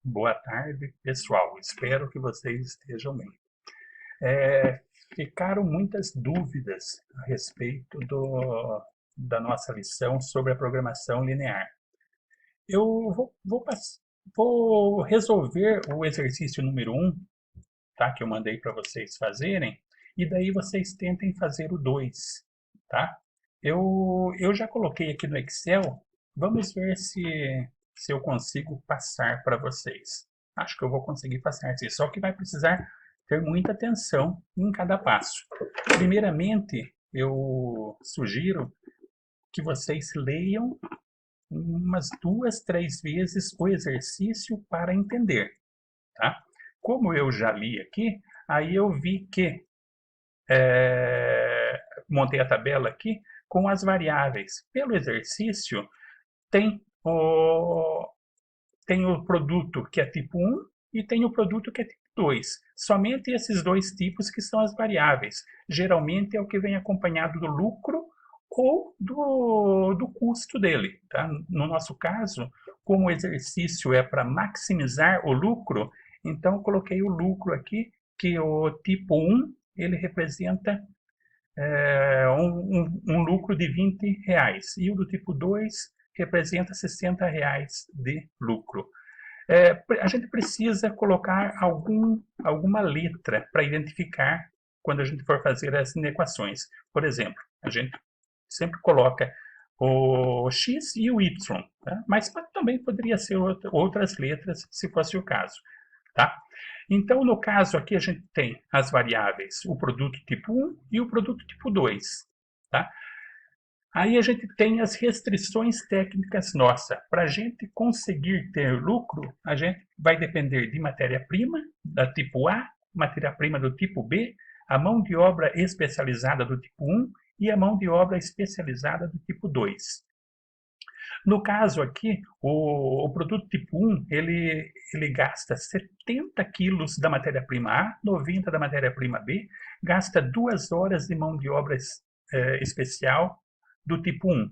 Boa tarde, pessoal. Espero que vocês estejam bem. É, Ficaram muitas dúvidas a respeito da nossa lição sobre a programação linear. Eu vou resolver o exercício número 1, tá, que eu mandei para vocês fazerem, e daí vocês tentem fazer o 2, tá? Eu já coloquei aqui no Excel, vamos ver se eu consigo passar para vocês. Acho que eu vou conseguir passar, sim, só que vai precisar ter muita atenção em cada passo. Primeiramente, eu sugiro que vocês leiam umas 2, 3 vezes o exercício para entender, tá? Como eu já li aqui, aí eu vi que montei a tabela aqui com as variáveis. Pelo exercício, tem o, tem o produto que é tipo 1 e tem o produto que é tipo 2. Somente esses dois tipos que são as variáveis. Geralmente é o que vem acompanhado do lucro ou do custo dele. Tá? No nosso caso, como o exercício é para maximizar o lucro, então coloquei o lucro aqui, que o tipo 1 ele representa um lucro de R$ 20 e o do tipo 2 representa R$ 60 de lucro. A gente precisa colocar alguma letra para identificar quando a gente for fazer as inequações. Por exemplo, a gente sempre coloca o x e o y, tá? Mas também poderia ser outras letras, se fosse o caso. Tá? Então, no caso aqui, a gente tem as variáveis, o produto tipo 1 e o produto tipo 2. Tá? Aí a gente tem as restrições técnicas nossa. Para a gente conseguir ter lucro, a gente vai depender de matéria-prima da tipo A, matéria-prima do tipo B, a mão de obra especializada do tipo 1 e a mão de obra especializada do tipo 2. No caso aqui, o produto tipo 1, ele gasta 70 quilos da matéria-prima A, 90 da matéria-prima B, gasta 2 horas de mão de obra especial do tipo 1.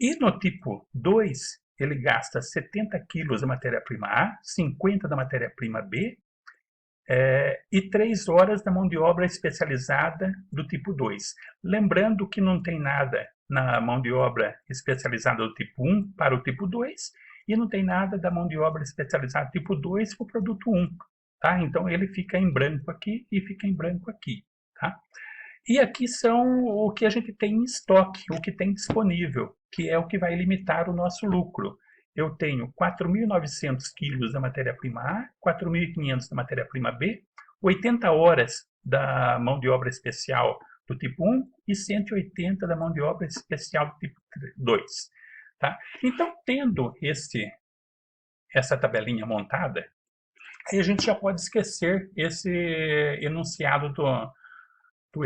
E no tipo 2, ele gasta 70 quilos da matéria-prima A, 50 da matéria-prima B, e 3 horas da mão de obra especializada do tipo 2. Lembrando que não tem nada na mão de obra especializada do tipo 1 para o tipo 2 e não tem nada da mão de obra especializada do tipo 2 para o produto 1. Tá? Então ele fica em branco aqui e fica em branco aqui. Tá? E aqui são o que a gente tem em estoque, o que tem disponível, que é o que vai limitar o nosso lucro. Eu tenho 4.900 quilos da matéria-prima A, 4.500 da matéria-prima B, 80 horas da mão de obra especial do tipo 1 e 180 da mão de obra especial do tipo 2. Tá? Então, tendo essa tabelinha montada, aí a gente já pode esquecer esse enunciado do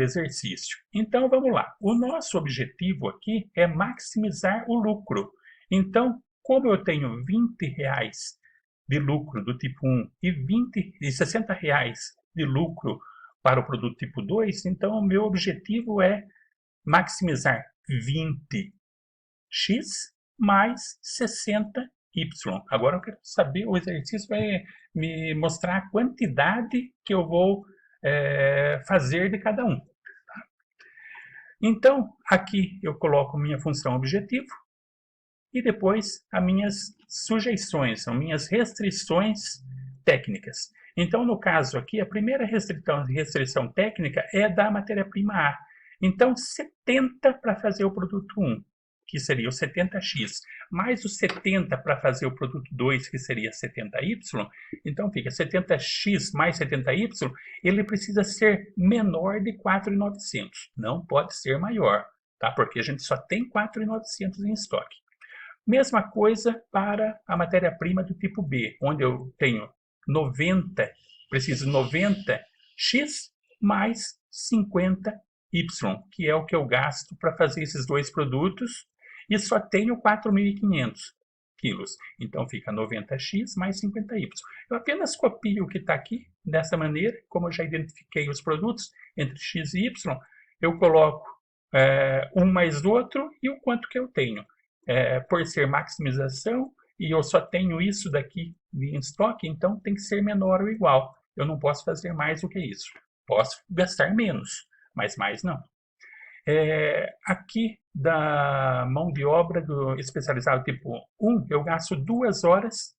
exercício. Então, vamos lá. O nosso objetivo aqui é maximizar o lucro. Então, como eu tenho R$ 20 de lucro do tipo 1 e R$ 60 de lucro para o produto tipo 2, então o meu objetivo é maximizar 20x mais 60y. Agora eu quero saber, o exercício vai me mostrar a quantidade que eu vou fazer de cada um. Então, aqui eu coloco minha função objetivo e depois as minhas sujeições, são minhas restrições técnicas. Então, no caso aqui, a primeira restrição técnica é da matéria-prima A. Então, 70 para fazer o produto 1, que seria o 70x, mais o 70 para fazer o produto 2, que seria 70y, então fica 70x mais 70y, ele precisa ser menor de 4.900, não pode ser maior, tá? Porque a gente só tem 4.900 em estoque. Mesma coisa para a matéria-prima do tipo B, onde eu tenho 90, preciso 90x mais 50y, que é o que eu gasto para fazer esses dois produtos, e só tenho 4.500 quilos. Então fica 90x mais 50y. Eu apenas copio o que está aqui dessa maneira, como eu já identifiquei os produtos entre x e y, eu coloco um mais o outro e o quanto que eu tenho. Por ser maximização e eu só tenho isso daqui em estoque, então tem que ser menor ou igual. Eu não posso fazer mais do que isso. Posso gastar menos, mas mais não. Aqui da mão de obra do especializado tipo 1, eu gasto 2 horas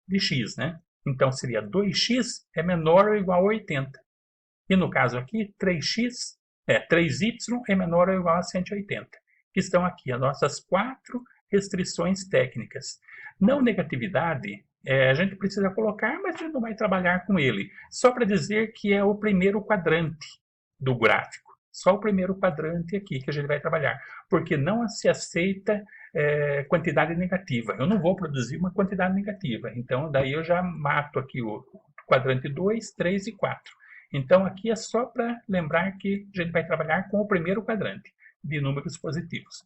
de X, né? Então seria 2x é menor ou igual a 80. E no caso aqui, 3y é menor ou igual a 180. Que estão aqui as nossas 4 restrições técnicas. Não negatividade, a gente precisa colocar, mas a gente não vai trabalhar com ele. Só para dizer que é o primeiro quadrante do gráfico. Só o primeiro quadrante aqui que a gente vai trabalhar. Porque não se aceita quantidade negativa. Eu não vou produzir uma quantidade negativa. Então, daí eu já mato aqui o quadrante 2, 3 e 4. Então, aqui é só para lembrar que a gente vai trabalhar com o primeiro quadrante de números positivos.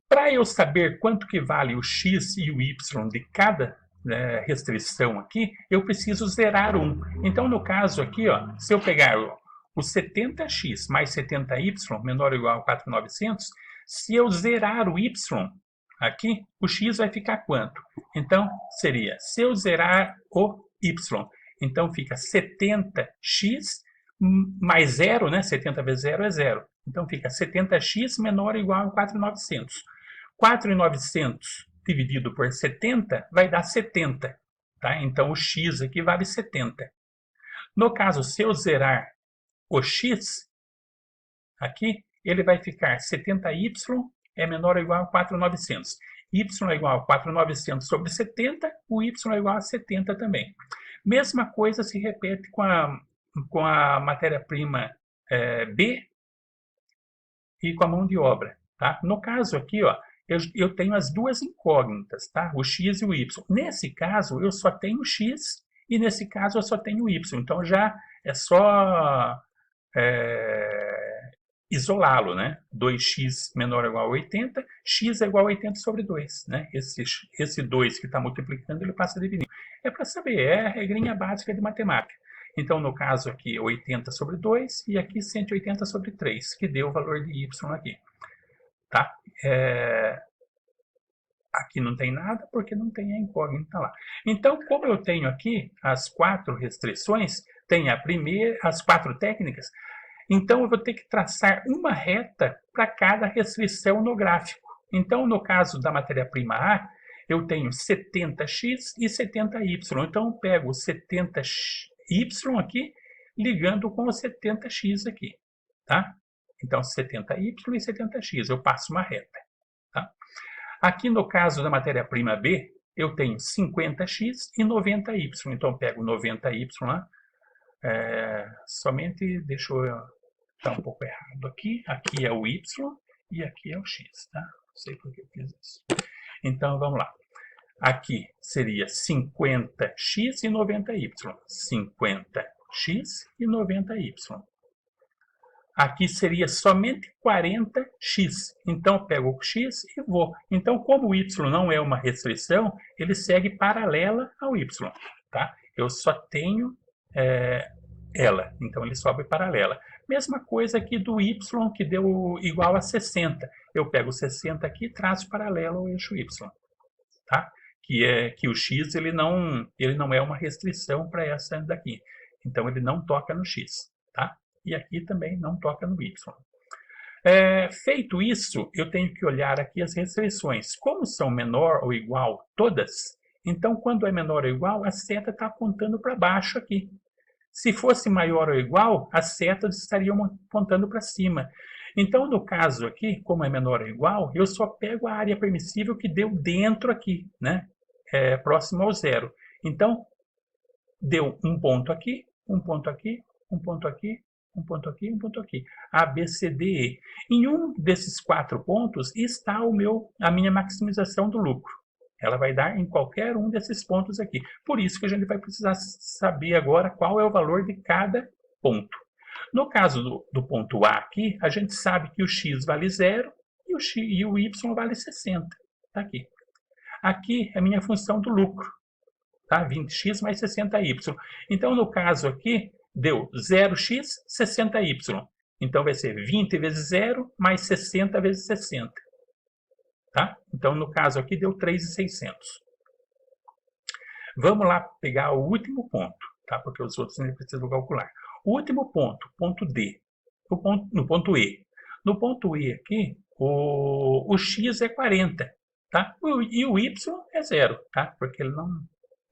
Para eu saber quanto que vale o x e o y de cada restrição aqui, eu preciso zerar um. Então, no caso aqui, ó, se eu pegar o 70x mais 70y menor ou igual a 4.900, se eu zerar o y aqui, o x vai ficar quanto? Então, seria, se eu zerar o y, então fica 70x mais 0, né? 70 vezes 0 é 0. Então fica 70x menor ou igual a 4.900. 4.900 dividido por 70 vai dar 70. Tá? Então o x aqui vale 70. No caso, se eu zerar o x, aqui, ele vai ficar 70y é menor ou igual a 4.900. Y é igual a 4.900 sobre 70, o y é igual a 70 também. Mesma coisa se repete com a matéria-prima B e com a mão de obra. Tá? No caso aqui, ó, eu tenho as duas incógnitas, tá? O x e o y. Nesse caso, eu só tenho o x e nesse caso eu só tenho o y. Então já é só isolá-lo, né? 2x menor ou igual a 80, x é igual a 80 sobre 2, né? Esse 2 que está multiplicando, ele passa a dividir. É para saber, é a regrinha básica de matemática. Então, no caso aqui, 80 sobre 2 e aqui 180 sobre 3, que deu o valor de y aqui. Tá? Aqui não tem nada porque não tem a incógnita lá. Então, como eu tenho aqui as 4 restrições, tem as 4 técnicas, então eu vou ter que traçar uma reta para cada restrição no gráfico. Então, no caso da matéria-prima A, eu tenho 70x e 70y. Então, eu pego o 70y aqui, ligando com o 70x aqui. Tá? Então, 70y e 70x, eu passo uma reta. Tá? Aqui no caso da matéria-prima B, eu tenho 50x e 90y. Então, eu pego 90y lá. Somente, deixa eu dar um pouco errado aqui. Aqui é o y e aqui é o x. Tá? Não sei por que eu fiz isso. Então, vamos lá. Aqui seria 50x e 90y. 50x e 90y. Aqui seria somente 40x. Então, eu pego o x e vou. Então, como o y não é uma restrição, ele segue paralela ao y. Tá? Eu só tenho ela. Então, ele sobe paralela. Mesma coisa aqui do y, que deu igual a 60. Eu pego 60 aqui e traço paralelo ao eixo y. Tá? Que o x ele não é uma restrição para essa daqui. Então, ele não toca no x. Tá? E aqui também não toca no y. Feito isso, eu tenho que olhar aqui as restrições. Como são menor ou igual todas, então quando é menor ou igual, a seta está apontando para baixo aqui. Se fosse maior ou igual, as setas estariam apontando para cima. Então, no caso aqui, como é menor ou igual, eu só pego a área permissível que deu dentro aqui, né? Próximo ao zero. Então, deu um ponto aqui, um ponto aqui, um ponto aqui, um ponto aqui, um ponto aqui. A, B, C, D, E. Em um desses 4 pontos está a minha maximização do lucro. Ela vai dar em qualquer um desses pontos aqui. Por isso que a gente vai precisar saber agora qual é o valor de cada ponto. No caso do ponto A aqui, a gente sabe que o x vale 0 e o y vale 60. Tá aqui. Aqui é a minha função do lucro. Tá? 20x mais 60y. Então, no caso aqui, deu 0x, 60y. Então, vai ser 20 vezes 0 mais 60 vezes 60. Tá? Então, no caso aqui, deu 3.600. Vamos lá pegar o último ponto, tá? Porque os outros ainda precisam calcular. O último ponto, ponto D, no ponto E. No ponto E aqui, o x é 40, tá? E o y é 0, tá? Porque ele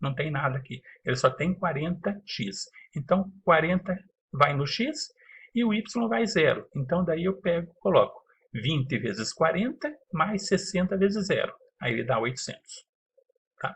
não tem nada aqui. Ele só tem 40x. Então, 40 vai no x e o y vai 0. Então, daí eu pego, coloco 20 vezes 40 mais 60 vezes 0. Aí ele dá 800. Tá?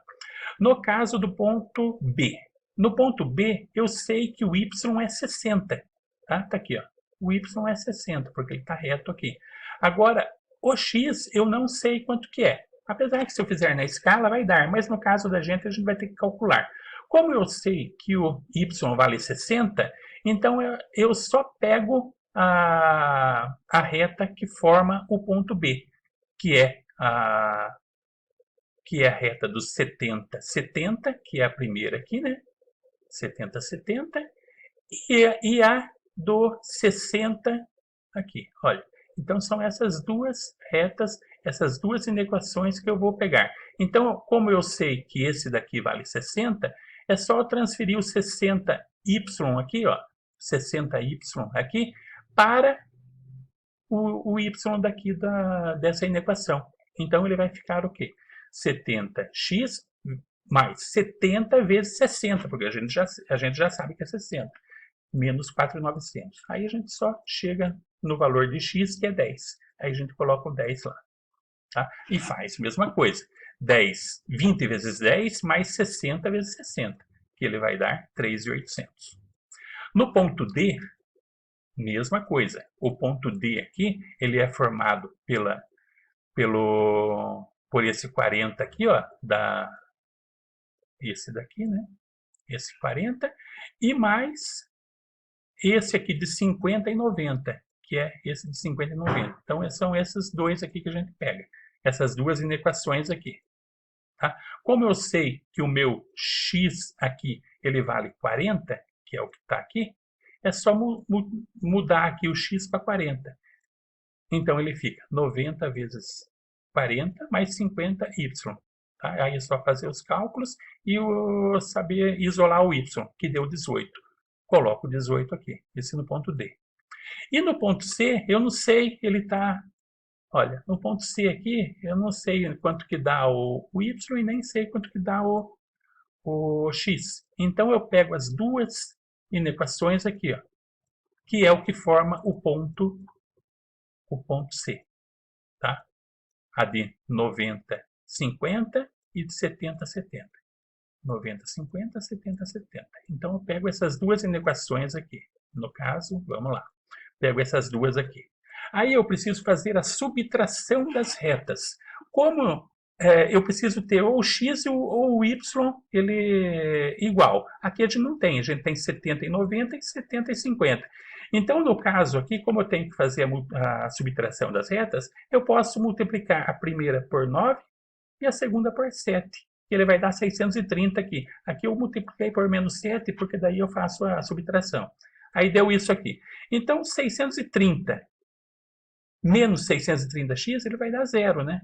No caso do ponto B. No ponto B, eu sei que o y é 60. Tá? Tá aqui, ó. O y é 60, porque ele está reto aqui. Agora, o x eu não sei quanto que é. Apesar que se eu fizer na escala vai dar, mas no caso da gente a gente vai ter que calcular. Como eu sei que o y vale 60, então eu só pego a reta que forma o ponto B, que é a reta dos 70, 70, que é a primeira aqui, né? 70, 70, e a do 60 aqui, olha. Então, são essas duas retas, essas duas inequações que eu vou pegar. Então, como eu sei que esse daqui vale 60, é só transferir o 60y aqui, ó, 60y aqui, para o y daqui dessa inequação. Então, ele vai ficar o quê? 70x mais 70 vezes 60, porque a gente já sabe que é 60, menos 4.900. Aí a gente só chega no valor de x, que é 10. Aí a gente coloca o 10 lá. Tá? E faz a mesma coisa. 20 vezes 10 mais 60 vezes 60, que ele vai dar 3.800. No ponto D, mesma coisa. O ponto D aqui, ele é formado por esse 40 aqui, ó, esse daqui, né? Esse 40, e mais esse aqui de 50 e 90, que é esse de 50 e 90. Então, são esses dois aqui que a gente pega. Essas duas inequações aqui. Tá? Como eu sei que o meu x aqui, ele vale 40, que é o que está aqui, é só mudar aqui o x para 40. Então, ele fica 90 vezes 40 mais 50y. Tá? Aí é só fazer os cálculos e saber isolar o y, que deu 18. Coloco 18 aqui, esse no ponto D. E no ponto C, eu não sei, ele está... Olha, no ponto C aqui, eu não sei quanto que dá o y e nem sei quanto que dá o x. Então, eu pego as duas inequações aqui, ó, que é o que forma o ponto C. Tá? A de 90, 50 e de 70, 70. 90, 50, 70, 70. Então, eu pego essas duas inequações aqui. No caso, vamos lá. Pego essas duas aqui. Aí eu preciso fazer a subtração das retas. Como eu preciso ter ou o x ou o y ele igual. Aqui a gente tem 70 e 90 e 70 e 50. Então, no caso aqui, como eu tenho que fazer a subtração das retas, eu posso multiplicar a primeira por 9 e a segunda por 7. Que ele vai dar 630 aqui. Aqui eu multipliquei por menos 7, porque daí eu faço a subtração. Aí deu isso aqui. Então, 630 menos 630x, ele vai dar 0, né?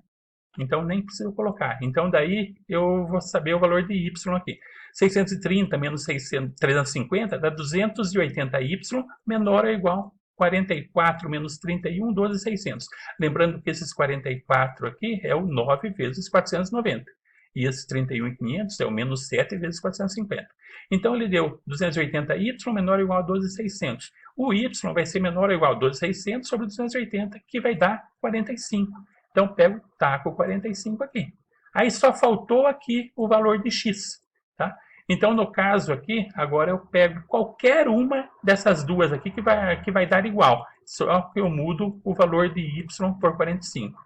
Então, nem preciso colocar. Então, daí eu vou saber o valor de y aqui. 630 menos 350 dá 280y menor ou igual 44 menos 31, 12.600. Lembrando que esses 44 aqui é o 9 vezes 490. E esse 31.500 é o menos 7 vezes 450. Então, ele deu 280y menor ou igual a 12.600. O y vai ser menor ou igual a 12.600 sobre 280, que vai dar 45. Então, pego, taco o 45 aqui. Aí só faltou aqui o valor de x. Tá? Então, no caso aqui, agora eu pego qualquer uma dessas duas aqui que vai dar igual. Só que eu mudo o valor de y por 45.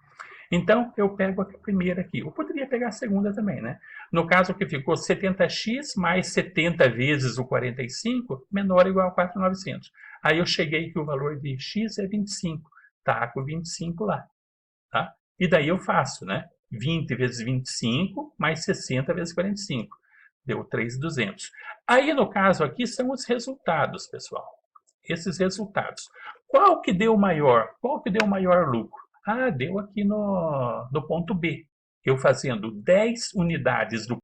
Então, eu pego a primeira aqui. Eu poderia pegar a segunda também, né? No caso que ficou 70x mais 70 vezes o 45, menor ou igual a 4.900. Aí eu cheguei que o valor de x é 25. Taco 25 lá. Tá? E daí eu faço, né? 20 vezes 25 mais 60 vezes 45. Deu 3.200. Aí, no caso aqui, são os resultados, pessoal. Esses resultados. Qual que deu maior? Qual que deu maior lucro? Ah, deu aqui no ponto B. Eu fazendo 10 unidades do